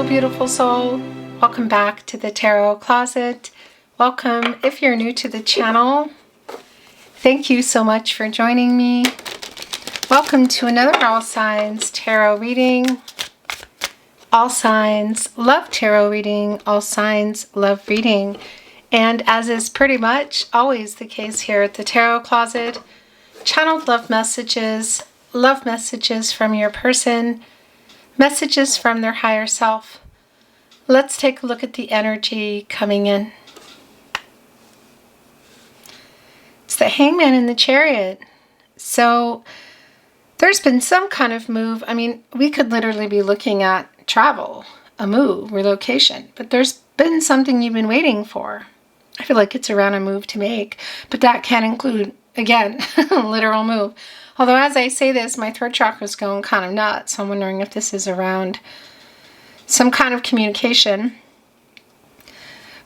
beautiful soul. Welcome back to the Tarot Closet. Welcome if you're new to the channel. Thank you so much for joining me. Welcome to another All Signs Tarot reading. All Signs love tarot reading. All Signs love reading. And as is pretty much always the case here at the Tarot Closet, channeled love messages from your person, messages from their higher self. Let's take a look at the energy coming in. It's the Hangman and the Chariot. So there's been some kind of move. I mean, we could literally be looking at travel, a move, relocation, but there's been something you've been waiting for. I feel like it's around a move to make, but that can include, again, a literal move. Although as I say this, my throat chakra is going kind of nuts, so I'm wondering if this is around some kind of communication.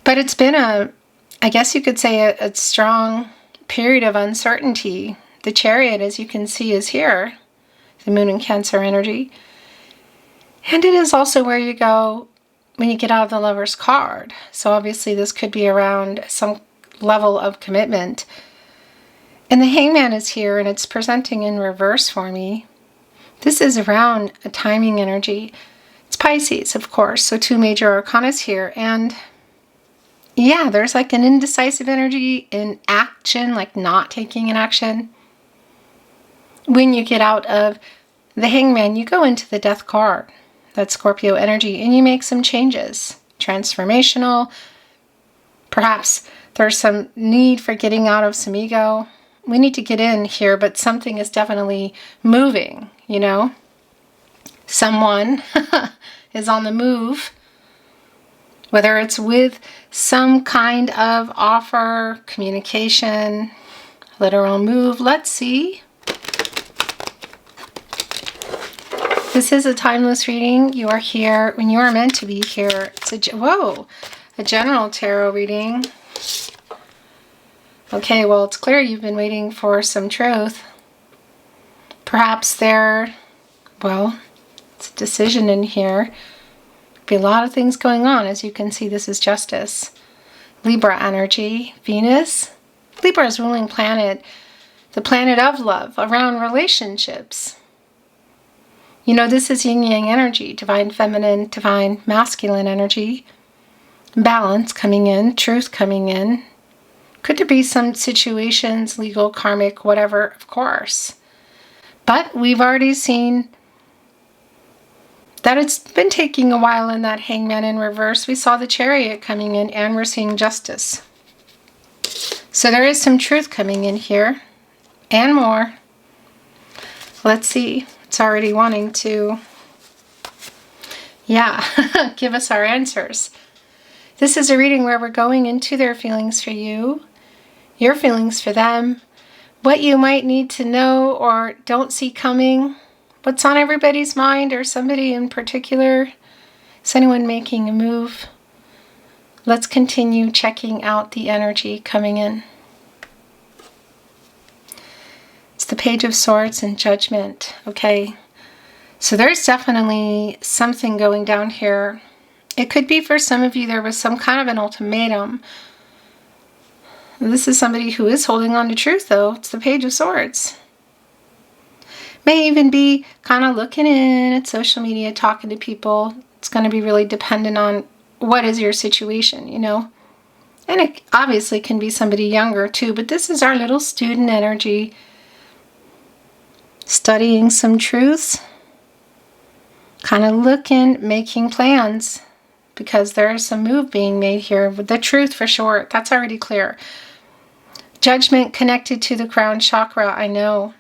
But it's been I guess you could say a strong period of uncertainty. The Chariot, as you can see, is here. The Moon and Cancer energy. And it is also where you go when you get out of the Lover's card. So obviously this could be around some level of commitment. And the Hangman is here, and it's presenting in reverse for me. This is around a timing energy. It's Pisces, of course, so two major arcanas here. And yeah, there's like an indecisive energy in action, like not taking an action. When you get out of the Hangman, you go into the Death card. That's Scorpio energy, and you make some changes. Transformational. Perhaps there's some need for getting out of some ego. We need to get in here, but something is definitely moving, you know? Someone is on the move, whether it's with some kind of offer, communication, literal move. Let's see. This is a timeless reading. You are here when you are meant to be here. It's a general tarot reading. Okay, well, it's clear you've been waiting for some truth. Perhaps it's a decision in here. Could be a lot of things going on. As you can see, this is Justice. Libra energy, Venus. Libra's ruling planet, the planet of love, around relationships. You know, this is yin-yang energy, divine feminine, divine masculine energy. Balance coming in, truth coming in. Could there be some situations, legal, karmic, whatever, of course. But we've already seen that it's been taking a while in that Hangman in reverse. We saw the Chariot coming in, and we're seeing Justice. So there is some truth coming in here, and more. Let's see. It's already wanting to, give us our answers. This is a reading where we're going into their feelings for you, your feelings for them, what you might need to know or don't see coming, what's on everybody's mind or somebody in particular. Is anyone making a move? Let's continue checking out the energy coming in. It's the Page of Swords and Judgment. Okay, so there's definitely something going down here. It could be for some of you there was some kind of an ultimatum. This is somebody who is holding on to truth, though. It's the Page of Swords. May even be kind of looking in at social media, talking to people. It's going to be really dependent on what is your situation, you know. And it obviously can be somebody younger, too. But this is our little student energy. Studying some truths. Kind of looking, making plans. Because there's some move being made here. The truth for sure. That's already clear. Judgment connected to the crown chakra, I know.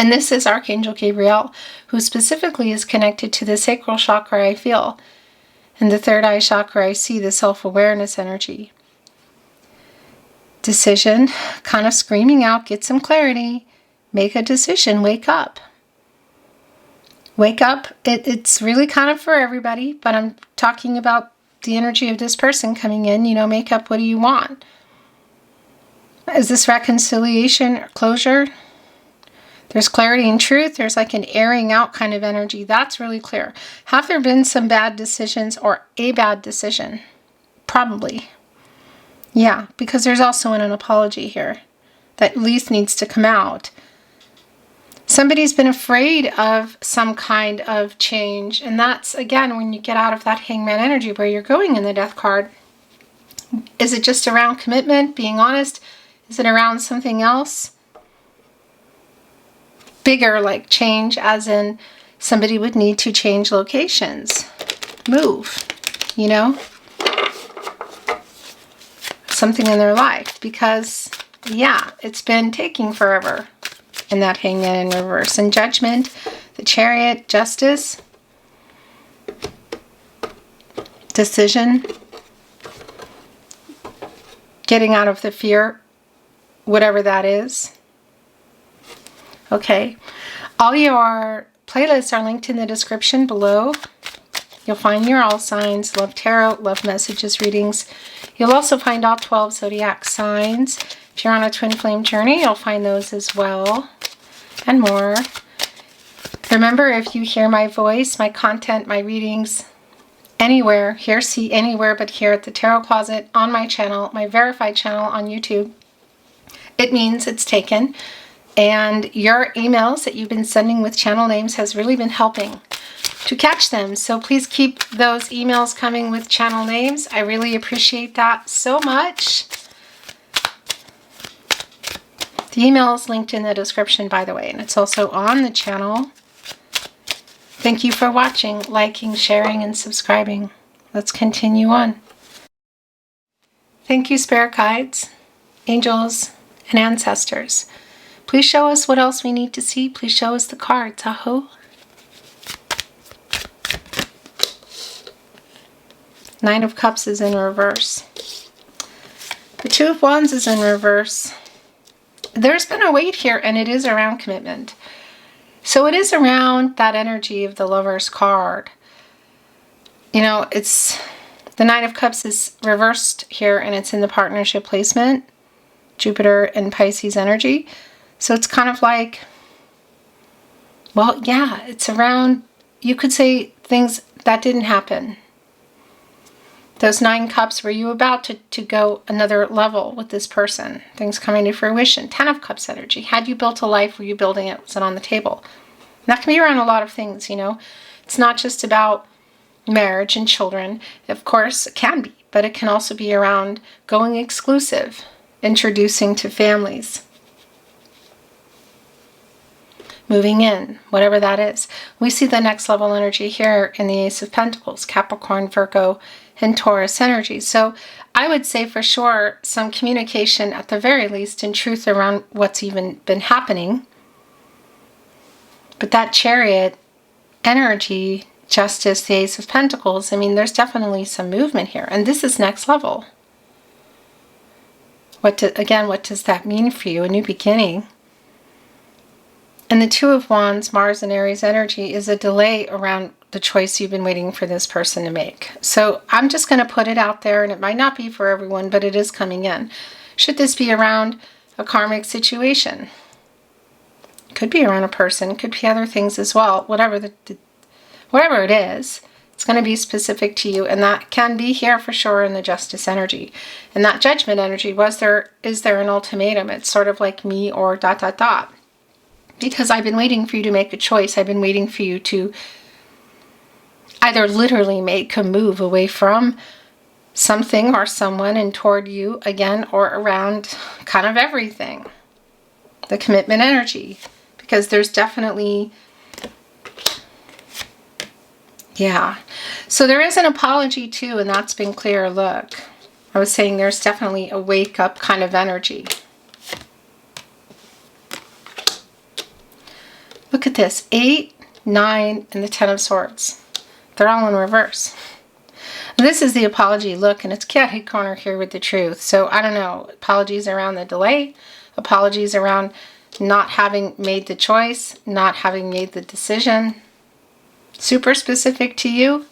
And this is Archangel Gabriel, who specifically is connected to the sacral chakra, I feel. And the third eye chakra, I see the self-awareness energy. Decision, kind of screaming out, get some clarity. Make a decision, wake up. Wake up. It's really kind of for everybody, but I'm talking about the energy of this person coming in. You know, make up, what do you want? Is this reconciliation or closure? There's clarity and truth. There's like an airing out kind of energy. That's really clear. Have there been some bad decisions or a bad decision? Probably. Yeah, because there's also an apology here that at least needs to come out. Somebody's been afraid of some kind of change. And that's, again, when you get out of that Hangman energy where you're going in the Death card. Is it just around commitment, being honest? Is it around something else? Bigger, like change, as in somebody would need to change locations. Move, you know? Something in their life. Because, yeah, it's been taking forever in that Hangman in reverse. And Judgment, the Chariot, Justice, Decision, getting out of the fear, whatever that is. Okay, all your playlists are linked in the description below. You'll find your all signs, love tarot, love messages, readings. You'll also find all 12 zodiac signs. If you're on a twin flame journey, you'll find those as well, and more. Remember, if you hear my voice, my content, my readings, anywhere, here, see, anywhere but here at the Tarot Closet, on my channel, my verified channel on YouTube, it means it's taken. And your emails that you've been sending with channel names has really been helping to catch them. So please keep those emails coming with channel names. I really appreciate that so much. The email is linked in the description, by the way, and it's also on the channel. Thank you for watching, liking, sharing, and subscribing. Let's continue on. Thank you, spirit guides, angels, and ancestors. Please show us what else we need to see. Please show us the cards. Aho. Nine of Cups is in reverse. The Two of Wands is in reverse. There's been a weight here, and it is around commitment. So it is around that energy of the Lover's card. You know, it's the Nine of Cups is reversed here, and it's in the partnership placement. Jupiter and Pisces energy. So it's kind of like, well, yeah, it's around, you could say things that didn't happen. Those 9 cups, were you about to go another level with this person? Things coming to fruition. 10 of Cups energy. Had you built a life? Were you building it? Was it on the table? And that can be around a lot of things, you know. It's not just about marriage and children. Of course, it can be. But it can also be around going exclusive. Introducing to families. Moving in. Whatever that is. We see the next level energy here in the Ace of Pentacles. Capricorn, Virgo, and Taurus energy. So I would say for sure some communication at the very least in truth around what's even been happening. But that Chariot energy, Justice, the Ace of Pentacles, I mean, there's definitely some movement here. And this is next level. Again, what does that mean for you? A new beginning. And the Two of Wands, Mars and Aries energy, is a delay around the choice you've been waiting for this person to make. So I'm just going to put it out there, and it might not be for everyone, but it is coming in. Should this be around a karmic situation? Could be around a person, could be other things as well. Whatever whatever it is, it's going to be specific to you, and that can be here for sure in the Justice energy. And that Judgment energy, is there an ultimatum? It's sort of like me or ... Because I've been waiting for you to make a choice. I've been waiting for you to either literally make a move away from something or someone and toward you again, or around kind of everything. The commitment energy. Because there's definitely, yeah. So there is an apology too, and that's been clear. Look, I was saying there's definitely a wake up kind of energy. Look at this, 8, 9, and the 10 of Swords. They're all in reverse. This is the apology look, and it's catty corner here with the truth. So I don't know, apologies around the delay, apologies around not having made the choice, not having made the decision. Super specific to you.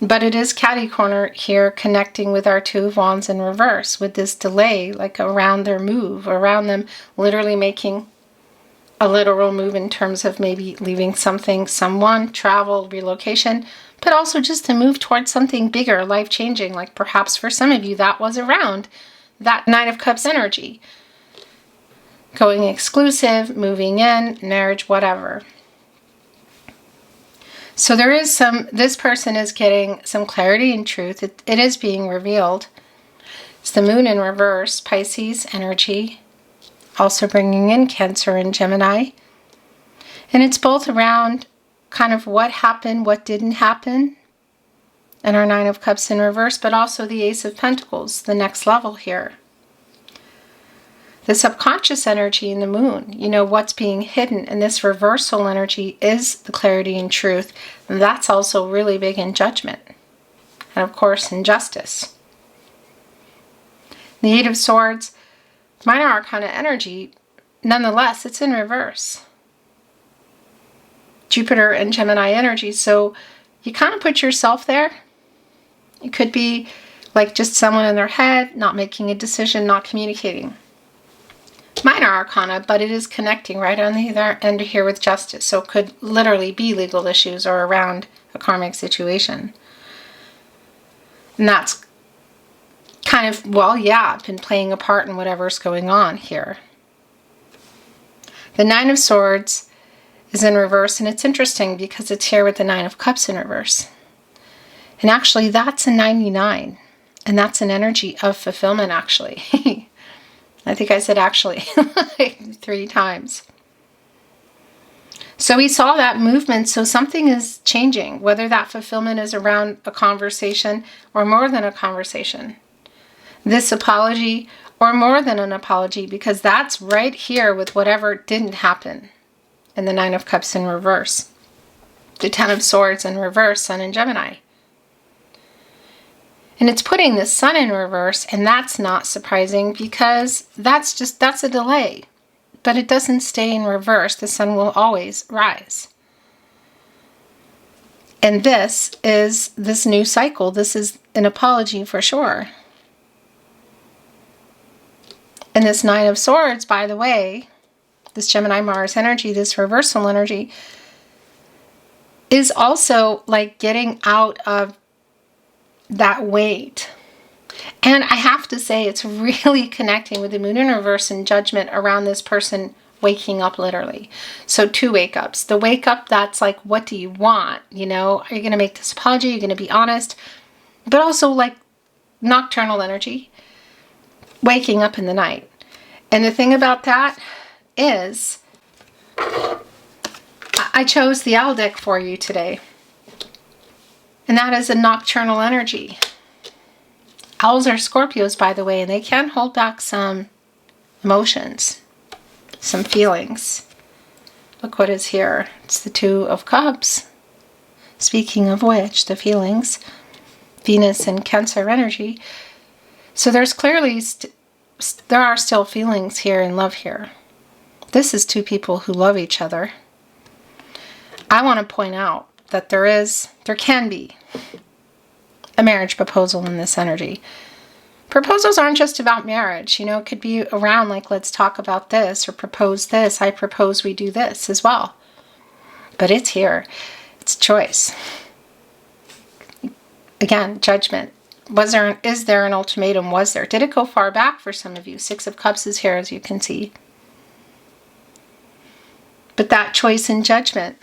But it is catty corner here, connecting with our Two of Wands in reverse with this delay, like around their move, around them literally making a literal move in terms of maybe leaving something, someone, travel, relocation, but also just to move towards something bigger, life-changing, like perhaps for some of you that was around that Nine of Cups energy. Going exclusive, moving in, marriage, whatever. So there is this person is getting some clarity and truth. It is being revealed. It's the moon in reverse, Pisces energy, also bringing in Cancer and Gemini. And it's both around kind of what happened, what didn't happen, and our Nine of Cups in reverse, but also the Ace of Pentacles, the next level here. The subconscious energy in the moon, you know, what's being hidden, and this reversal energy is the clarity and truth. And that's also really big in Judgment. And of course, in Justice. The Eight of Swords, Minor Arcana energy, nonetheless, it's in reverse. Jupiter and Gemini energy, so you kind of put yourself there. It could be like just someone in their head, not making a decision, not communicating. Minor Arcana, but it is connecting right on the other end here with Justice. So it could literally be legal issues or around a karmic situation. And that's kind of, well, yeah, been playing a part in whatever's going on here. The Nine of Swords is in reverse, and it's interesting because it's here with the Nine of Cups in reverse. And actually, that's a 99. And that's an energy of fulfillment, actually. I think I said actually like 3 times. So we saw that movement. So something is changing, whether that fulfillment is around a conversation or more than a conversation. This apology or more than an apology, because that's right here with whatever didn't happen in the Nine of Cups in reverse. The Ten of Swords in reverse, Sun in Gemini. And it's putting the Sun in reverse, and that's not surprising because that's a delay. But it doesn't stay in reverse. The Sun will always rise. And this is this new cycle. This is an apology for sure. And this Nine of Swords, by the way, this Gemini Mars energy, this reversal energy, is also like getting out of that weight. And I have to say, it's really connecting with the moon in reverse and Judgment around this person waking up literally. So 2 wake ups. The wake up, that's like, what do you want? You know, are you going to make this apology? Are you going to be honest? But also like nocturnal energy, waking up in the night. And the thing about that is, I chose the owl deck for you today. And that is a nocturnal energy. Owls are Scorpios, by the way, and they can hold back some emotions, some feelings. Look what is here. It's the Two of Cups. Speaking of which, the feelings, Venus and Cancer energy. So there's clearly, there are still feelings here and love here. This is 2 people who love each other. I want to point out that there can be a marriage proposal in this energy. Proposals aren't just about marriage. You know, it could be around like, let's talk about this, or propose this. I propose we do this as well. But it's here. It's choice. Again, Judgment. Is there an ultimatum? Was there? Did it go far back for some of you? 6 of Cups is here, as you can see. But that choice in Judgment.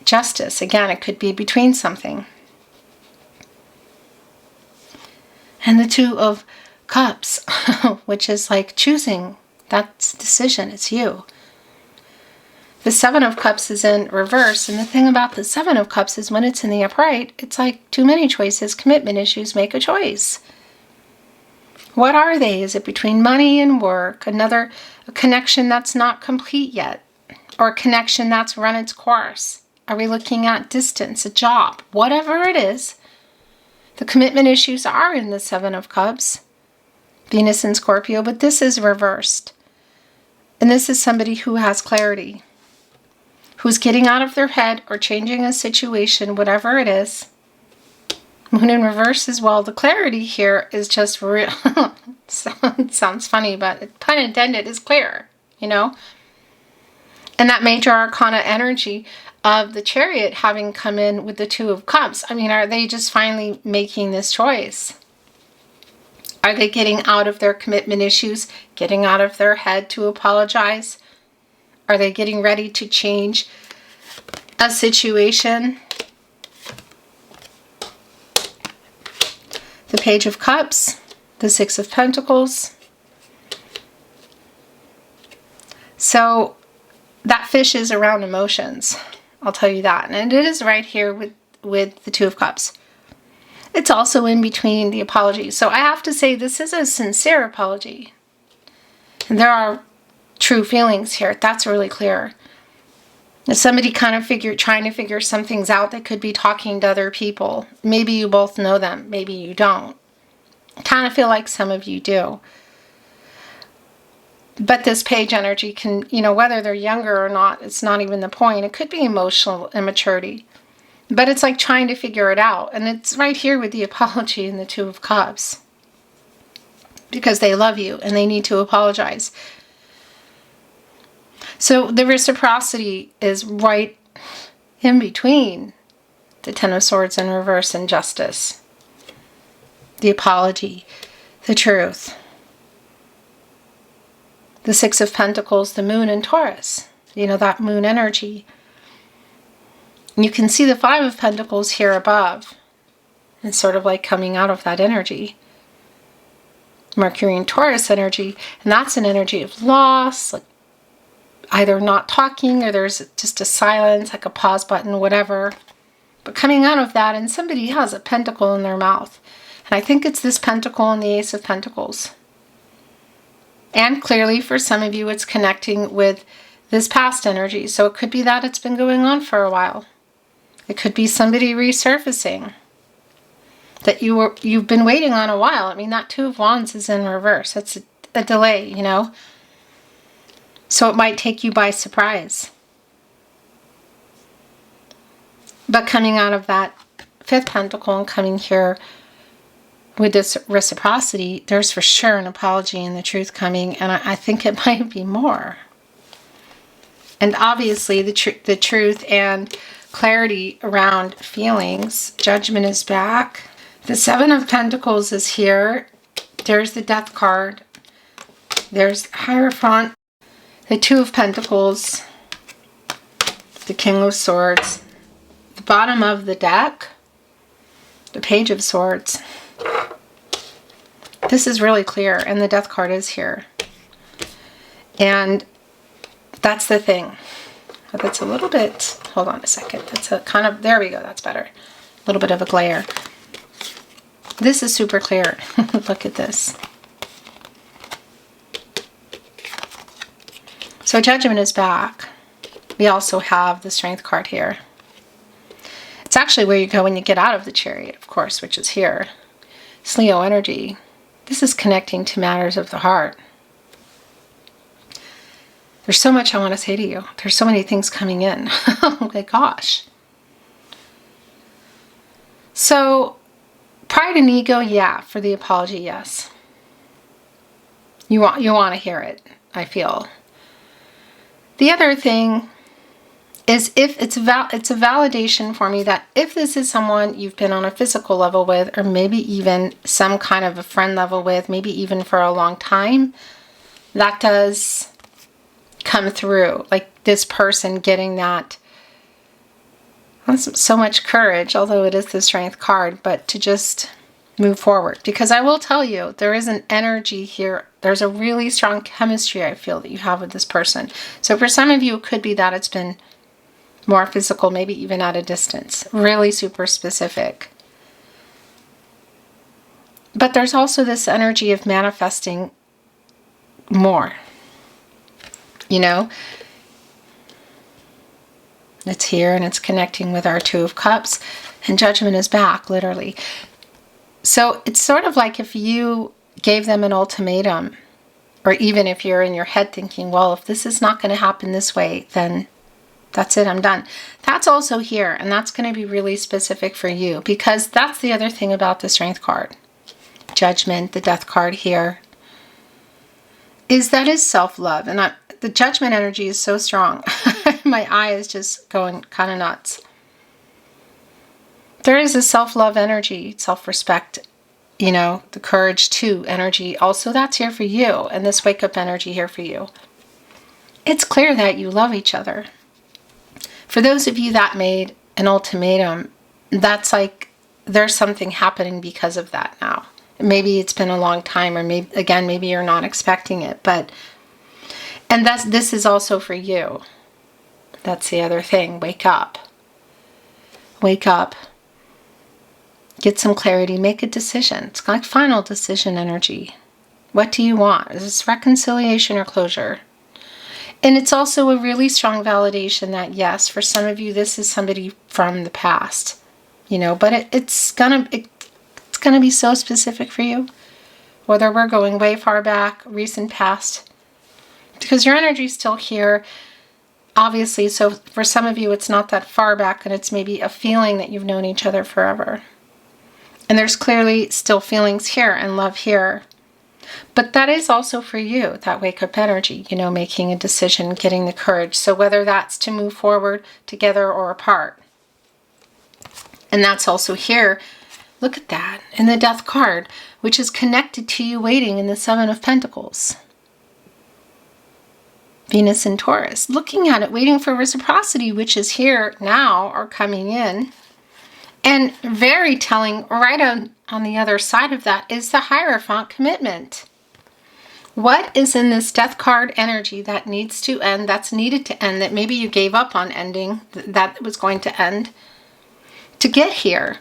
Justice, again, it could be between something. And the Two of Cups, which is like choosing. That's decision. It's you. The 7 of Cups is in reverse. And the thing about the 7 of Cups is when it's in the upright, it's like too many choices, commitment issues, make a choice. What are they? Is it between money and work? A connection that's not complete yet? Or a connection that's run its course? Are we looking at distance, a job, whatever it is? The commitment issues are in the 7 of Cups, Venus and Scorpio, but this is reversed. And this is somebody who has clarity, who's getting out of their head or changing a situation, whatever it is. Moon in reverse as well. The clarity here is just real. Sounds funny, but pun intended, is clear, you know? And that major arcana energy of the Chariot having come in with the Two of Cups. I mean, are they just finally making this choice? Are they getting out of their commitment issues, getting out of their head to apologize? Are they getting ready to change a situation? The Page of Cups, the Six of Pentacles. So that fish is around emotions. I'll tell you that. And it is right here with the Two of Cups. It's also in between the apologies. So I have to say this is a sincere apology. And there are true feelings here. That's really clear. If somebody kind of trying to figure some things out, they could be talking to other people. Maybe you both know them. Maybe you don't. I kind of feel like some of you do. But this page energy can, whether they're younger or not, it's not even the point. It could be emotional immaturity. But it's like trying to figure it out. And it's right here with the apology and the Two of Cups. Because they love you and they need to apologize. So the reciprocity is right in between the Ten of Swords in reverse and Justice. The apology, the truth. The Six of Pentacles, the Moon in Taurus. That moon energy. You can see the Five of Pentacles here above. It's sort of like coming out of that energy. Mercury and Taurus energy. And that's an energy of loss. Like either not talking or there's just a silence, like a pause button, whatever. But coming out of that, and somebody has a pentacle in their mouth. And I think it's this pentacle and the Ace of Pentacles. And clearly, for some of you, it's connecting with this past energy. So it could be that it's been going on for a while. It could be somebody resurfacing that you've been waiting on a while. I mean, that Two of Wands is in reverse. That's a delay, So it might take you by surprise. But coming out of that Fifth Pentacle and coming here with this reciprocity, there's for sure an apology and the truth coming, and I think it might be more. And obviously the truth and clarity around feelings. Judgment is back. The Seven of Pentacles is here. There's the Death card. There's Hierophant. The Two of Pentacles. The King of Swords. The bottom of the deck. The Page of Swords. This is really clear, and the Death card is here. And that's the thing. That's a little bit, hold on a second. That's a kind of, there we go, that's better. A little bit of a glare. This is super clear. Look at this. So Judgment is back. We also have the Strength card here. It's actually where you go when you get out of the Chariot, of course, which is here. It's Leo energy. This is connecting to matters of the heart. There's so much I want to say to you. There's so many things coming in. Oh my gosh. So, pride and ego, yeah. For the apology, yes. You want to hear it, I feel. The other thing is if it's a validation for me that if this is someone you've been on a physical level with, or maybe even some kind of a friend level with, maybe even for a long time, that does come through. Like this person getting that, that's so much courage, although it is the Strength card, but to just move forward. Because I will tell you, there is an energy here. There's a really strong chemistry I feel that you have with this person. So for some of you, it could be that it's been more physical, maybe even at a distance. Really super specific. But there's also this energy of manifesting more. It's here and it's connecting with our Two of Cups. And Judgment is back, literally. So it's sort of like if you gave them an ultimatum, or even if you're in your head thinking, well, if this is not going to happen this way, then that's it, I'm done. That's also here, and that's going to be really specific for you, because that's the other thing about the Strength card. Judgment, the Death card here. is self-love. And the Judgment energy is so strong. My eye is just going kind of nuts. There is a self-love energy, self-respect, you know, the courage to energy. Also, that's here for you. And this wake-up energy here for you. It's clear that you love each other. For those of you that made an ultimatum, that's like there's something happening because of that now. Maybe it's been a long time, or maybe you're not expecting it, and this is also for you. That's the other thing. Wake up. Wake up. Get some clarity. Make a decision. It's like final decision energy. What do you want? Is this reconciliation or closure? And it's also a really strong validation that, yes, for some of you, this is somebody from the past, you know, but it's gonna be so specific for you, whether we're going way far back, recent past, because your energy is still here, obviously. So for some of you, it's not that far back, and it's maybe a feeling that you've known each other forever. And there's clearly still feelings here and love here. But that is also for you, that wake-up energy, you know, making a decision, getting the courage. So whether that's to move forward together or apart. And that's also here. Look at that. In the Death card, which is connected to you waiting in the Seven of Pentacles. Venus and Taurus. Looking at it, waiting for reciprocity, which is here now or coming in. And very telling, right on the other side of that, is the Hierophant commitment. What is in this Death card energy that needs to end, that's needed to end, that maybe you gave up on ending, that was going to end, to get here?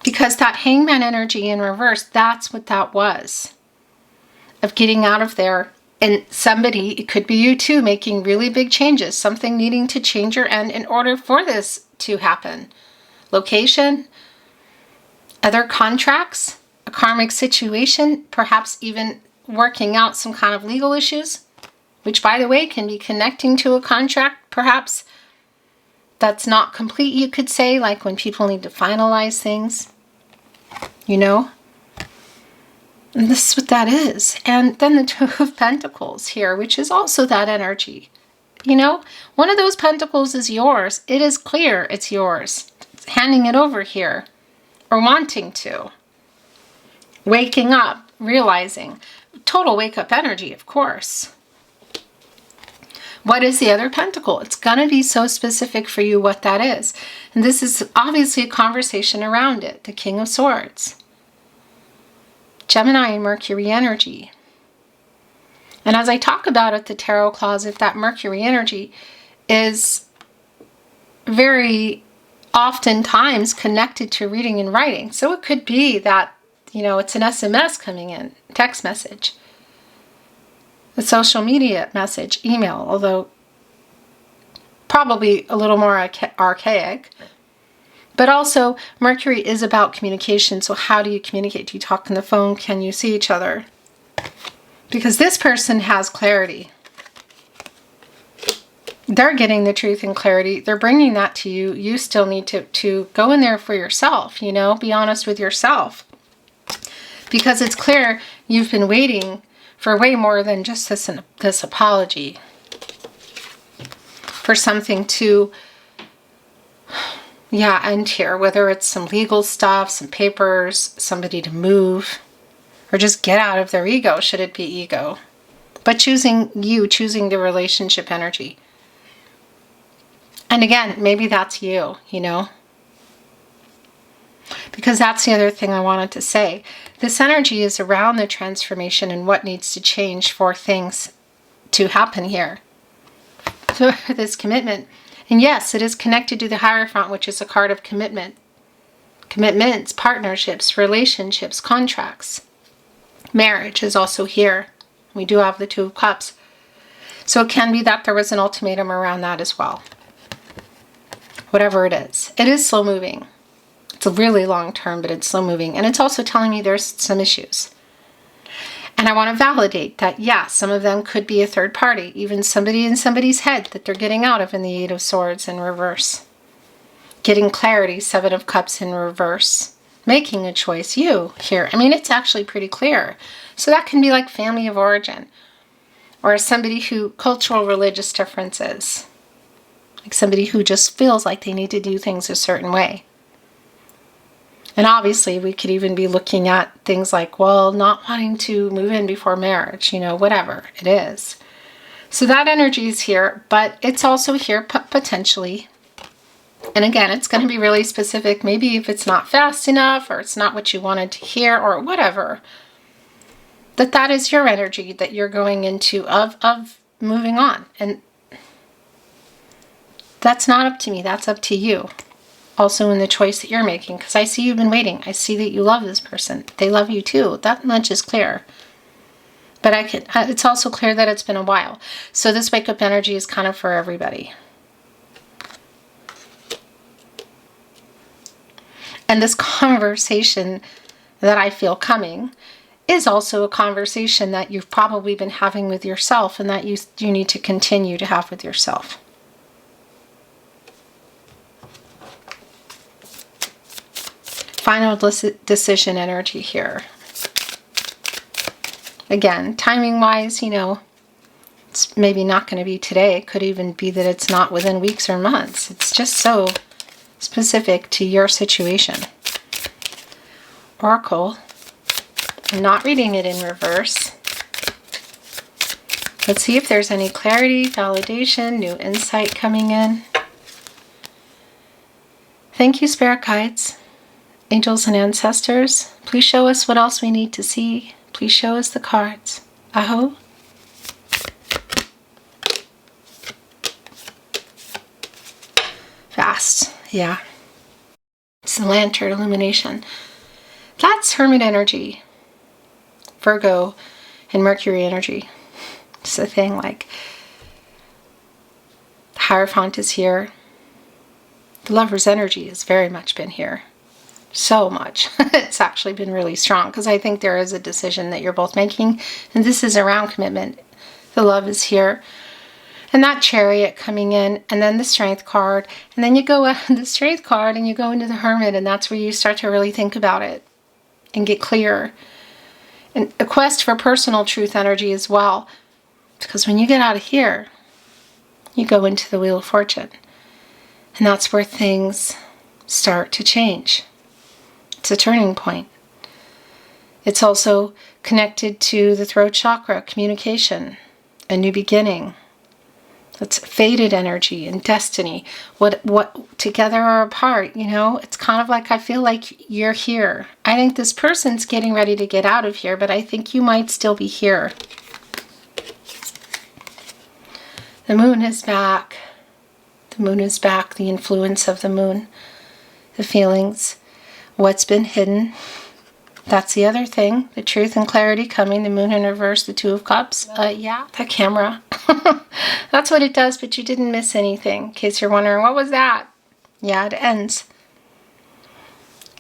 Because that Hangman energy in reverse, that's what that was. Of getting out of there. And somebody, it could be you too, making really big changes. Something needing to change your end in order for this to happen. Location, other contracts, a karmic situation, perhaps even working out some kind of legal issues, which, by the way, can be connecting to a contract, perhaps that's not complete, you could say, like when people need to finalize things, you know. And this is what that is. And then the Two of Pentacles here, which is also that energy. You know, one of those pentacles is yours. It is clear it's yours. It's handing it over here, or wanting to. Waking up, realizing. Total wake-up energy, of course. What is the other pentacle? It's going to be so specific for you what that is. And this is obviously a conversation around it. The King of Swords. Gemini and Mercury energy. And as I talk about it, the tarot closet, that Mercury energy is very oftentimes connected to reading and writing. So it could be that, you know, it's an SMS coming in, text message, a social media message, email, although probably a little more archaic. But also, Mercury is about communication. So how do you communicate? Do you talk on the phone? Can you see each other? Because this person has clarity. They're getting the truth and clarity. They're bringing that to you. You still need to go in there for yourself, you know, be honest with yourself. Because it's clear you've been waiting for way more than just this apology. For something to, end here. Whether it's some legal stuff, some papers, somebody to move, or just get out of their ego, should it be ego. But choosing the relationship energy. And again, maybe that's you, you know. Because that's the other thing I wanted to say. This energy is around the transformation and what needs to change for things to happen here. So this commitment. And yes, it is connected to the Hierophant, which is a card of commitment. Commitments, partnerships, relationships, contracts. Marriage is also here. We do have the Two of Cups. So it can be that there was an ultimatum around that as well. Whatever it is. It is slow moving. It's a really long term, but it's slow moving. And it's also telling me there's some issues. And I want to validate that, yeah, some of them could be a third party. Even somebody in somebody's head that they're getting out of in the Eight of Swords in reverse. Getting clarity, Seven of Cups in reverse. making a choice. You here. I mean, it's actually pretty clear. So that can be like family of origin, or somebody who, cultural religious differences, like somebody who just feels like they need to do things a certain way. And obviously we could even be looking at things like, well, not wanting to move in before marriage, you know, whatever it is. So that energy is here, but it's also here potentially. And again, it's going to be really specific. Maybe if it's not fast enough, or it's not what you wanted to hear, or whatever, that is your energy that you're going into of moving on. And that's not up to me. That's up to you. Also in the choice that you're making, because I see you've been waiting. I see that you love this person. They love you too. That much is clear. But it's also clear that it's been a while. So this wake up energy is kind of for everybody. And this conversation that I feel coming is also a conversation that you've probably been having with yourself, and that you need to continue to have with yourself. Final decision energy here. Again, timing-wise, you know, it's maybe not going to be today. It could even be that it's not within weeks or months. It's just so specific to your situation. Oracle. I'm not reading it in reverse. Let's see if there's any clarity, validation, new insight coming in. Thank you, Spirit Guides, angels, and ancestors. Please show us what else we need to see. Please show us the cards. Aho. Fast. Yeah. It's the lantern illumination. That's Hermit energy. Virgo and Mercury energy. It's the thing, like, the Hierophant is here. The Lover's energy has very much been here. So much. It's actually been really strong, because I think there is a decision that you're both making, and this is around commitment. The Love is here. And that Chariot coming in, and then the Strength card, and then you go out the Strength card and you go into the Hermit, and that's where you start to really think about it and get clear. And a quest for personal truth energy as well, because when you get out of here, you go into the Wheel of Fortune, and that's where things start to change. It's a turning point. It's also connected to the throat chakra, communication, a new beginning. That's fated energy and destiny. What together or apart, you know? It's kind of like, I feel like you're here. I think this person's getting ready to get out of here, but I think you might still be here. The Moon is back. The Moon is back. The influence of the Moon. The feelings. What's been hidden. That's the other thing. The truth and clarity coming. The Moon in reverse. The Two of Cups. Yeah. The camera. That's what it does, but you didn't miss anything. In case you're wondering, what was that? Yeah, it ends.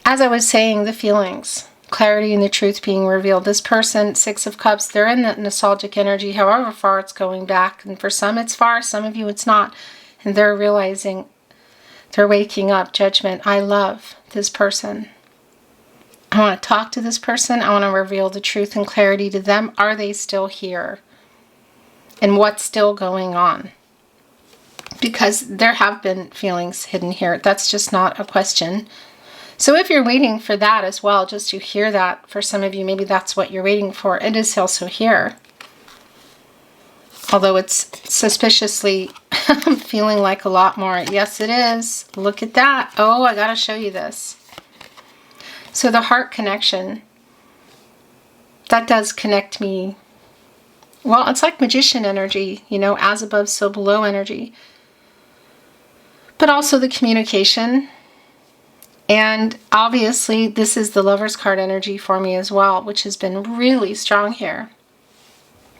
As I was saying, the feelings. Clarity and the truth being revealed. This person, Six of Cups, they're in that nostalgic energy, however far it's going back. And for some it's far, some of you it's not. And they're realizing, they're waking up. Judgment. I love this person. I want to talk to this person. I want to reveal the truth and clarity to them. Are they still here? And what's still going on? Because there have been feelings hidden here. That's just not a question. So if you're waiting for that as well, just to hear that, for some of you, maybe that's what you're waiting for. It is also here. Although it's suspiciously feeling like a lot more. Yes, it is. Look at that. Oh, I got to show you this. So the heart connection, that does connect me. Well, it's like magician energy, you know, as above, so below energy. But also the communication. And obviously, this is the Lover's card energy for me as well, which has been really strong here.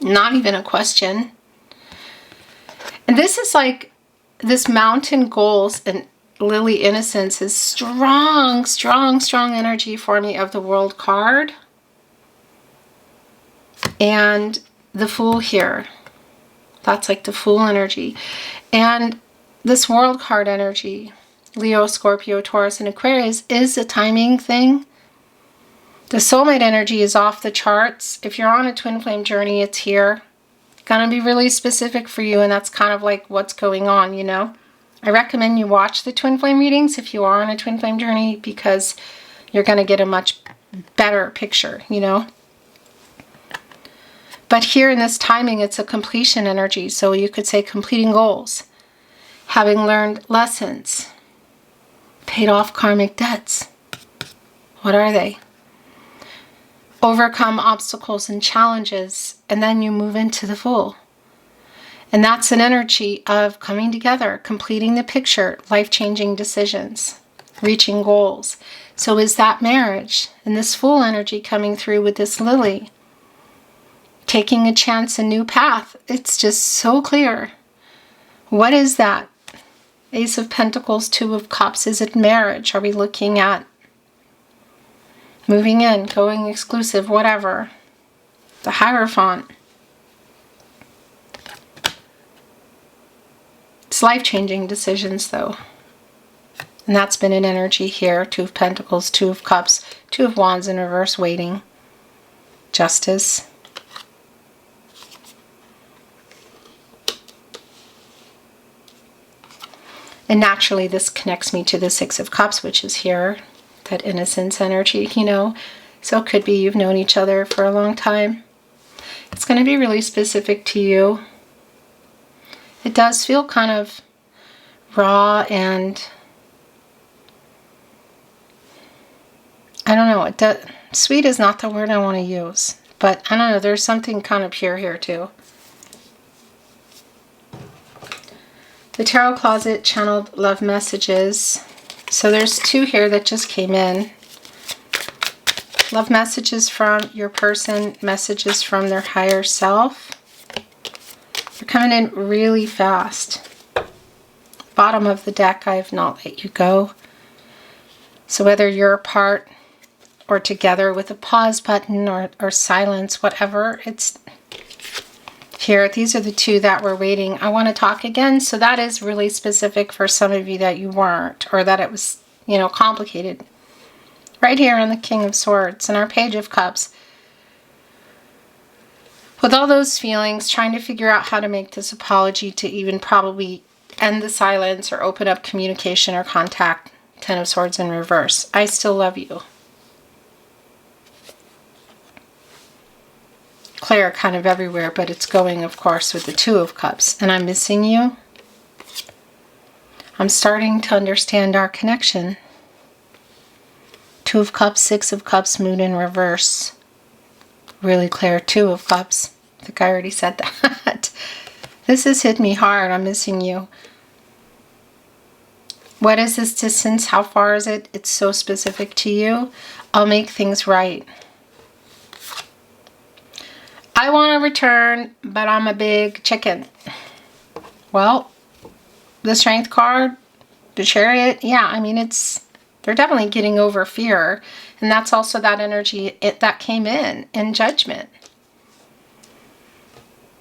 Not even a question. And this is like, this mountain goals and lily innocence is strong, strong, strong energy for me of the World card. And the Fool here. That's like the Fool energy. And this World card energy, Leo, Scorpio, Taurus, and Aquarius, is a timing thing. The soulmate energy is off the charts. If you're on a twin flame journey, it's here. It's gonna be really specific for you, and that's kind of like what's going on, you know. I recommend you watch the twin flame readings if you are on a twin flame journey, because you're gonna get a much better picture, you know. But here in this timing, it's a completion energy. So you could say completing goals, having learned lessons, paid off karmic debts. What are they? Overcome obstacles and challenges, and then you move into the Fool. And that's an energy of coming together, completing the picture, life-changing decisions, reaching goals. So is that marriage and this Fool energy coming through with this Lily? Taking a chance, a new path. It's just so clear. What is that? Ace of Pentacles, Two of Cups. Is it marriage? Are we looking at moving in, going exclusive, whatever? The Hierophant. It's life-changing decisions, though. And that's been an energy here. Two of Pentacles, Two of Cups, Two of Wands in reverse, waiting. Justice. And naturally, this connects me to the Six of Cups, which is here. That innocence energy, you know. So it could be you've known each other for a long time. It's going to be really specific to you. It does feel kind of raw and I don't know. Sweet is not the word I want to use. But I don't know. There's something kind of pure here too. The Tarot Closet channeled love messages. So there's two here that just came in. Love messages from your person, messages from their higher self. They're coming in really fast. Bottom of the deck, I have not let you go. So whether you're apart or together with a pause button or silence, whatever, it's here. These are the two that were waiting. I want to talk again. So that is really specific for some of you that you weren't, or that it was, you know, complicated. Right here on the King of Swords and our Page of Cups. With all those feelings, trying to figure out how to make this apology to even probably end the silence or open up communication or contact. Ten of Swords in reverse. I still love you. Clear kind of everywhere, but it's going, of course, with the Two of Cups. And I'm missing you. I'm starting to understand our connection. Two of Cups, Six of Cups, Moon in reverse. Really clear. Two of Cups. I think I already said that. This has hit me hard. I'm missing you. What is this distance? How far is it? It's so specific to you. I'll make things right. I want to return, but I'm a big chicken. Well, the Strength card, the Chariot, yeah, I mean, they're definitely getting over fear. And that's also that energy that came in Judgment.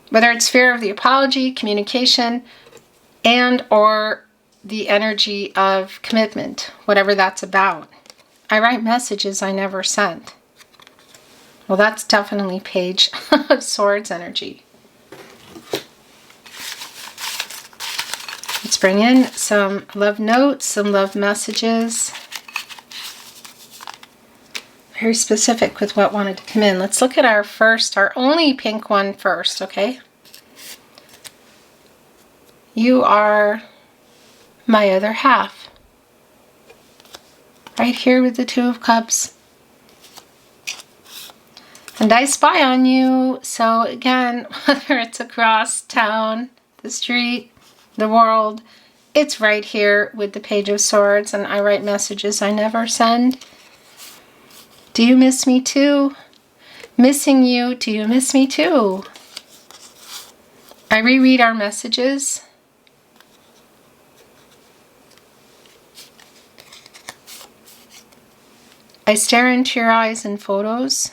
Whether it's fear of the apology, communication, and or the energy of commitment, whatever that's about. I write messages I never sent. Well, that's definitely Page of Swords energy. Let's bring in some love notes, some love messages. Very specific with what wanted to come in. Let's look at our only pink one first, okay? You are my other half. Right here with the Two of Cups. And I spy on you. So again, whether it's across town, the street, the world, it's right here with the Page of Swords. And I write messages I never send. Do you miss me too? Missing you. Do you miss me too? I reread our messages. I stare into your eyes in photos.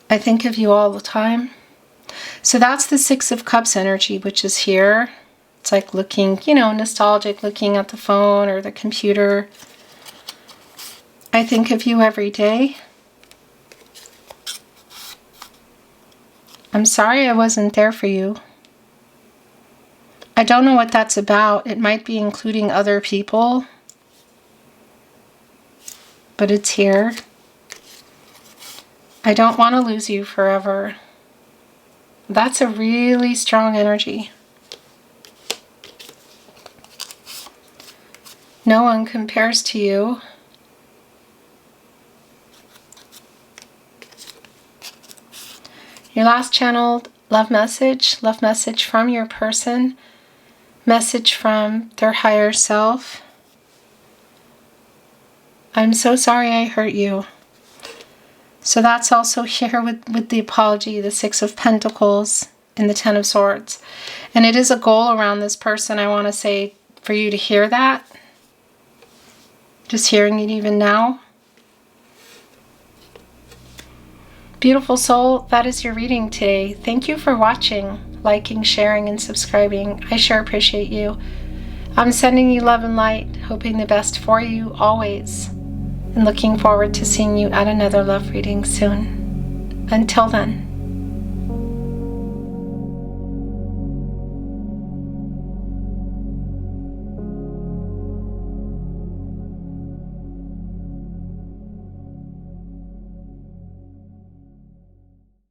I think of you all the time. So that's the Six of Cups energy, which is here. It's like looking, you know, nostalgic, looking at the phone or the computer. I think of you every day. I'm sorry I wasn't there for you. I don't know what that's about. It might be including other people, but it's here. I don't want to lose you forever. That's a really strong energy. No one compares to you. Your last channeled love message from your person, message from their higher self. I'm so sorry I hurt you. So that's also here with the apology, the Six of Pentacles and the Ten of Swords. And it is a goal around this person, I want to say, for you to hear that. Just hearing it even now. Beautiful soul, that is your reading today. Thank you for watching, liking, sharing, and subscribing. I sure appreciate you. I'm sending you love and light, hoping the best for you always, and looking forward to seeing you at another love reading soon. Until then.